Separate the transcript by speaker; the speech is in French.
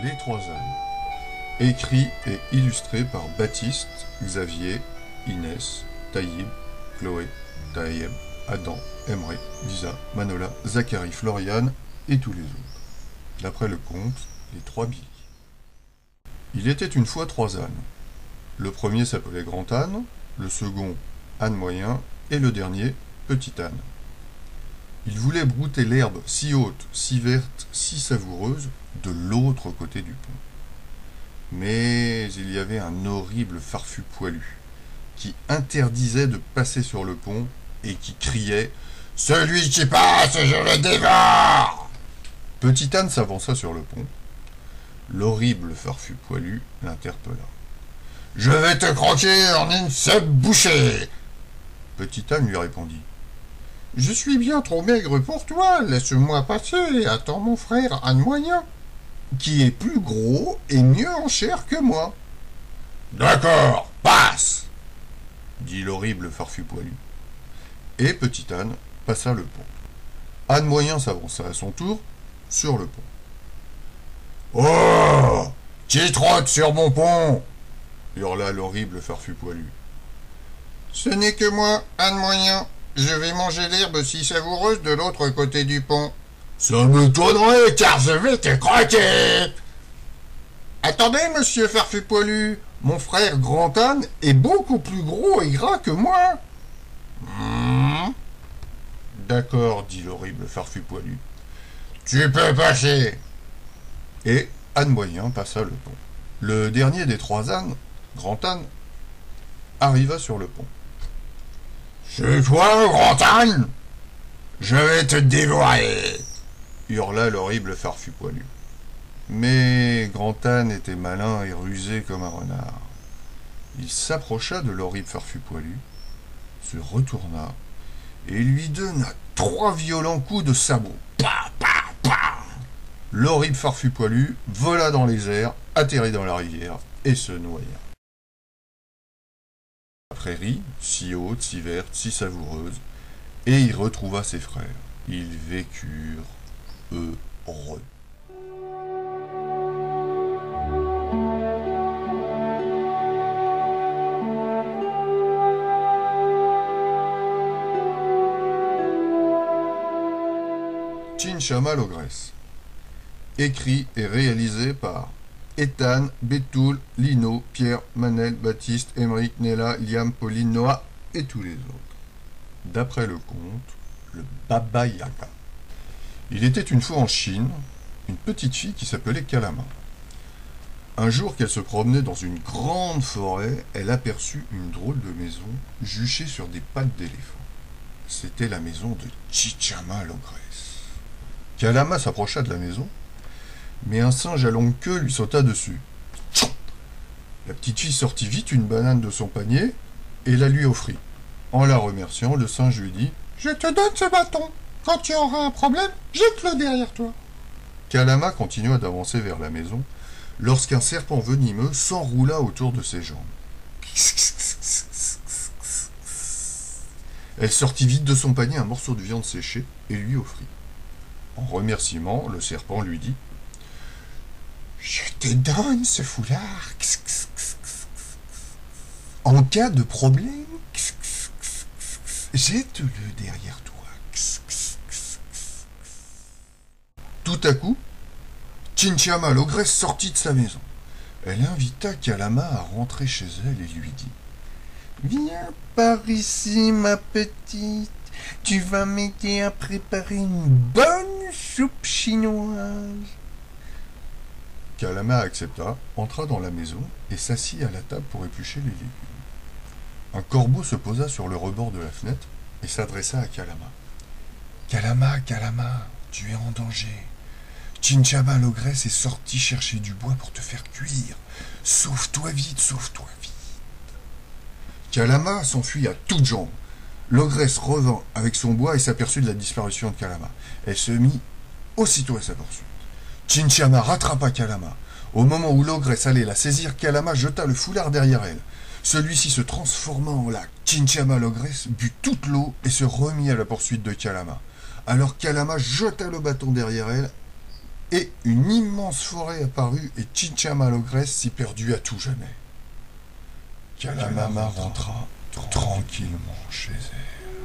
Speaker 1: Les Trois ânes. Écrit et illustré par Baptiste, Xavier, Inès, Taïb, Chloé, Taïeb, Adam, Emre, Lisa, Manola, Zachary, Floriane et tous les autres. D'après le conte, les trois Billy. Il était une fois trois ânes. Le premier s'appelait Grand Âne, le second Âne Moyen et le dernier Petit Âne. Ils voulaient brouter l'herbe si haute, si verte, si savoureuse de l'autre côté du pont. Mais il y avait un horrible farfu poilu qui interdisait de passer sur le pont et qui criait « Celui qui passe, je le dévore !» Petit Âne s'avança sur le pont. L'horrible farfu poilu l'interpella. « Je vais te croquer en une seule bouchée !» Petit Âne lui répondit. « Je suis bien trop maigre pour toi, laisse-moi passer et attends mon frère Âne Moyen, qui est plus gros et mieux en chair que moi. »« D'accord, passe !» dit l'horrible farfu poilu. Et Petit Âne passa le pont. Âne Moyen s'avança à son tour sur le pont. « Oh, qui trotte sur mon pont ?» hurla l'horrible farfu poilu. « Ce n'est que moi, Âne Moyen. Je vais manger l'herbe si savoureuse de l'autre côté du pont. »« Ça m'étonnerait, car je vais te croquer !»« Attendez, monsieur farfu poilu, mon frère Grand Âne est beaucoup plus gros et gras que moi. »« D'accord, dit l'horrible farfu poilu. Tu peux passer. » Et Âne Moyen passa le pont. Le dernier des trois ânes, Grand Âne, arriva sur le pont. « C'est toi, Grand Âne ? Je vais te dévorer !» hurla l'horrible farfu poilu. Mais Grand Âne était malin et rusé comme un renard. Il s'approcha de l'horrible farfu poilu, se retourna et lui donna 3 violents coups de sabot. Pa, pa, pa. L'horrible farfu poilu vola dans les airs, atterrit dans la rivière et se noya. La prairie, si haute, si verte, si savoureuse, et il retrouva ses frères. Ils vécurent heureux. Chinchama l'ogresse. Écrit et réalisé par Ethan, Bétoul, Lino, Pierre, Manel, Baptiste, Émeric, Nella, Liam, Pauline, Noah et tous les autres. D'après le conte, le Baba Yaga. Il était une fois en Chine, une petite fille qui s'appelait Kalama. Un jour qu'elle se promenait dans une grande forêt, elle aperçut une drôle de maison juchée sur des pattes d'éléphant. C'était la maison de Chinchama l'ogresse. Kalama s'approcha de la maison, mais un singe à longue queue lui sauta dessus. La petite fille sortit vite une banane de son panier et la lui offrit. En la remerciant, le singe lui dit « Je te donne ce bâton. Quand tu auras un problème, jette-le derrière toi. » Kalama continua d'avancer vers la maison lorsqu'un serpent venimeux s'enroula autour de ses jambes. Elle sortit vite de son panier un morceau de viande séchée et lui offrit. En remerciement, le serpent lui dit « Je te donne ce foulard. En cas de problème, jette-le derrière toi. » Tout à coup, Chinchama l'ogresse sortit de sa maison. Elle invita Kalama à rentrer chez elle et lui dit « Viens par ici, ma petite. Tu vas m'aider à préparer une bonne soupe chinoise. » Kalama accepta, entra dans la maison et s'assit à la table pour éplucher les légumes. Un corbeau se posa sur le rebord de la fenêtre et s'adressa à Kalama. « Kalama, Kalama, tu es en danger. Chinchama l'ogresse est sortie chercher du bois pour te faire cuire. Sauve-toi vite, sauve-toi vite. » Kalama s'enfuit à toutes jambes. L'ogresse revint avec son bois et s'aperçut de la disparition de Kalama. Elle se mit aussitôt à sa poursuite. Chinchama rattrapa Kalama. Au moment où l'ogresse allait la saisir, Kalama jeta le foulard derrière elle. Celui-ci se transforma en lac. Chinchama l'ogresse but toute l'eau et se remit à la poursuite de Kalama. Alors Kalama jeta le bâton derrière elle et une immense forêt apparut et Chincha Malogres s'y perdut à tout jamais. Kalamama rentra tranquillement chez elle.